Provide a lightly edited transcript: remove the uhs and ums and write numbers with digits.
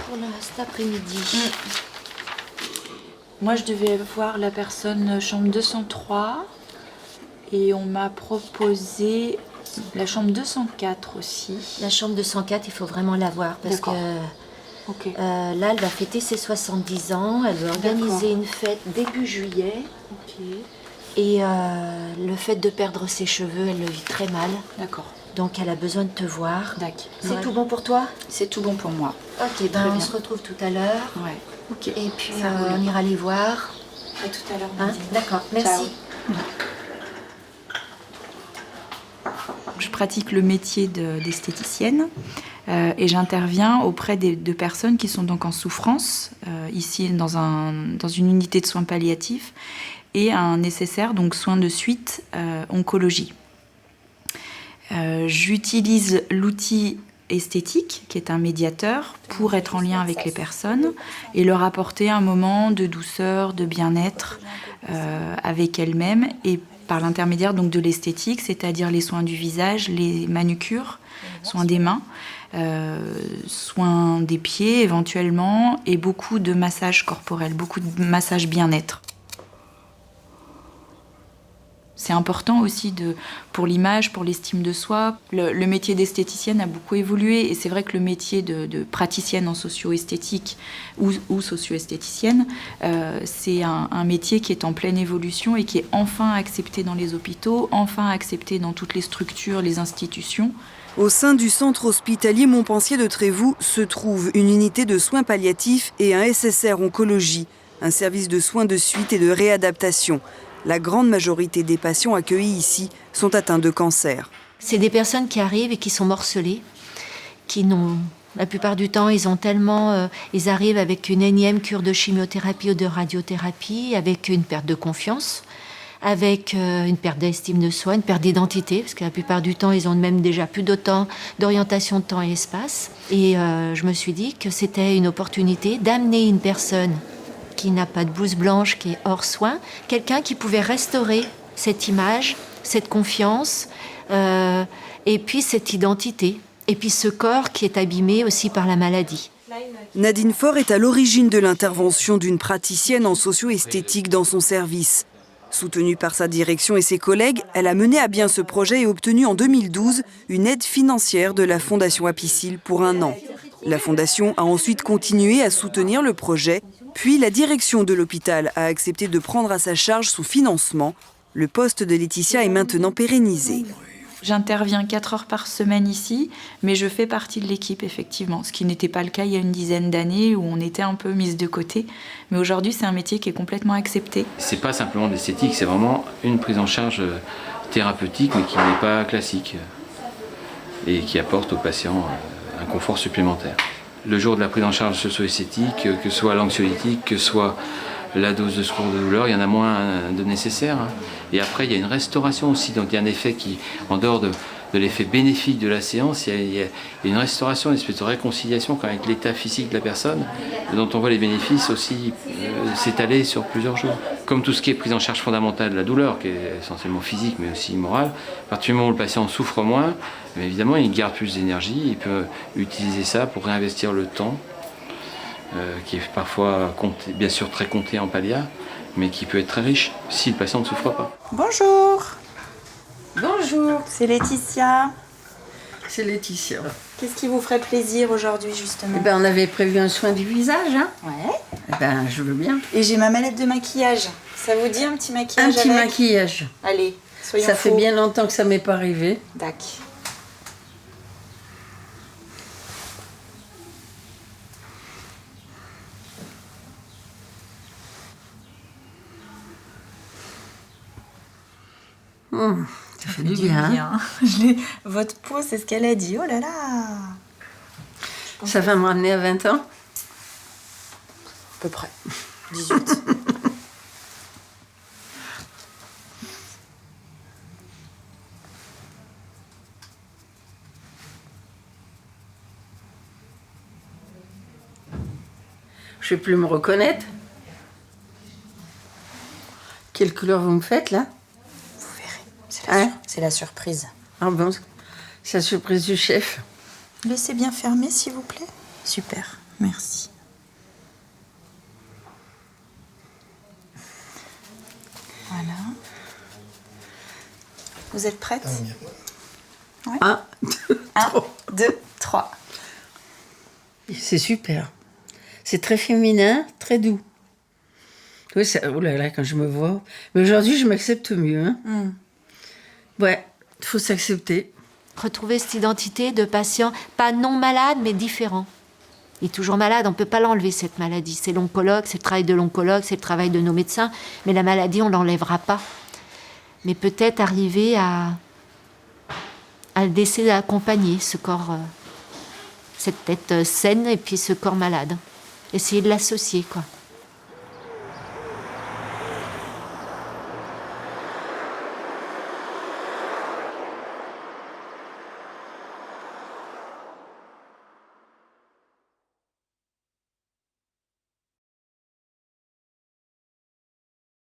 pour cet après-midi. Moi, je devais voir la personne chambre 203 et on m'a proposé la chambre 204 aussi. La chambre 204, il faut vraiment la voir parce que Okay. là, elle va fêter ses 70 ans. Elle veut organiser une fête début juillet. Okay. Et le fait de perdre ses cheveux, elle le vit très mal. D'accord. Donc, elle a besoin de te voir. D'accord. C'est tout bon pour toi? C'est tout bon pour moi. Ok, ben on se retrouve tout à l'heure. Ouais. Ok. Et puis, on ira les voir. À tout à l'heure, Hein? D'accord, merci. Je pratique le métier d'esthéticienne et j'interviens auprès de personnes qui sont donc en souffrance, ici dans une unité de soins palliatifs et un nécessaire, donc soins de suite, oncologie. J'utilise l'outil esthétique, qui est un médiateur, pour être en lien avec les personnes et leur apporter un moment de douceur, de bien-être avec elles-mêmes et par l'intermédiaire donc de l'esthétique, c'est-à-dire les soins du visage, les manucures, soins des mains, soins des pieds éventuellement et beaucoup de massages corporels, beaucoup de massages bien-être. C'est important aussi pour l'image, pour l'estime de soi. Le métier d'esthéticienne a beaucoup évolué et c'est vrai que le métier de praticienne en socio-esthétique ou socio-esthéticienne, c'est un métier qui est en pleine évolution et qui est enfin accepté dans les hôpitaux, enfin accepté dans toutes les structures, les institutions. Au sein du centre hospitalier Montpensier de Trévoux se trouve une unité de soins palliatifs et un SSR oncologie, un service de soins de suite et de réadaptation. La grande majorité des patients accueillis ici sont atteints de cancer. C'est des personnes qui arrivent et qui sont morcelées, qui n'ont... La plupart du temps, ils arrivent avec une énième cure de chimiothérapie ou de radiothérapie, avec une perte de confiance, avec une perte d'estime de soi, une perte d'identité, parce que la plupart du temps, ils ont même déjà plus d'orientation de temps et espace. Et je me suis dit que c'était une opportunité d'amener une personne qui n'a pas de blouse blanche, qui est hors soin, quelqu'un qui pouvait restaurer cette image, cette confiance, et puis cette identité, et puis ce corps qui est abîmé aussi par la maladie. Nadine Faure est à l'origine de l'intervention d'une praticienne en socio-esthétique dans son service. Soutenue par sa direction et ses collègues, elle a mené à bien ce projet et obtenu en 2012 une aide financière de la Fondation Apicil pour 1 an. La Fondation a ensuite continué à soutenir le projet, puis la direction de l'hôpital a accepté de prendre à sa charge son financement. Le poste de Laetitia est maintenant pérennisé. J'interviens 4 heures par semaine ici, mais je fais partie de l'équipe, effectivement. Ce qui n'était pas le cas il y a une dizaine d'années où on était un peu mise de côté. Mais aujourd'hui, c'est un métier qui est complètement accepté. C'est pas simplement de l'esthétique, c'est vraiment une prise en charge thérapeutique, mais qui n'est pas classique et qui apporte aux patients un confort supplémentaire. Le jour de la prise en charge socio-esthétique, que ce soit l'anxiolytique, que ce soit la dose de secours de douleur, il y en a moins de nécessaire. Et après, il y a une restauration aussi. Donc il y a un effet qui, en dehors de l'effet bénéfique de la séance, il y a une restauration, une espèce de réconciliation quand même avec l'état physique de la personne, dont on voit les bénéfices aussi s'étaler sur plusieurs jours. Comme tout ce qui est prise en charge fondamentale de la douleur, qui est essentiellement physique mais aussi morale, à partir du moment où le patient souffre moins, évidemment il garde plus d'énergie, il peut utiliser ça pour réinvestir le temps, qui est parfois compté, bien sûr très compté en palliat, mais qui peut être très riche si le patient ne souffre pas. Bonjour. Bonjour, C'est Laetitia. c'est Laetitia. Qu'est-ce qui vous ferait plaisir aujourd'hui, justement? On avait prévu un soin du visage, hein? Ouais. Je veux bien. Et j'ai ma mallette de maquillage. Ça vous dit un petit maquillage Un petit avec maquillage. Allez, soyons Ça fait fous. bien longtemps que ça m'est pas arrivé. Tac. Ça fait du bien. Votre peau, c'est ce qu'elle a dit. Oh là là. Ça va me ramener à 20 ans. À peu près. 18. Je vais plus me reconnaître. Quelle couleur vous me faites, là? Vous verrez. Hein? C'est la surprise. Ah bon, c'est la surprise du chef. Laissez bien fermer, s'il vous plaît. Super. Merci. Voilà. Vous êtes prête? Ouais. 1, 1, 2, 3. c'est super. C'est très féminin, très doux. Oui, oh là là, quand je me vois. Mais aujourd'hui, je m'accepte mieux. Hein. Ouais, il faut s'accepter. Retrouver cette identité de patient, pas non malade, mais différent. Il est toujours malade, on ne peut pas l'enlever, cette maladie. C'est l'oncologue, c'est le travail de l'oncologue, c'est le travail de nos médecins. Mais la maladie, on ne l'enlèvera pas. Mais peut-être arriver à le laisser accompagner, ce corps, cette tête saine et puis ce corps malade. Essayer de l'associer, quoi.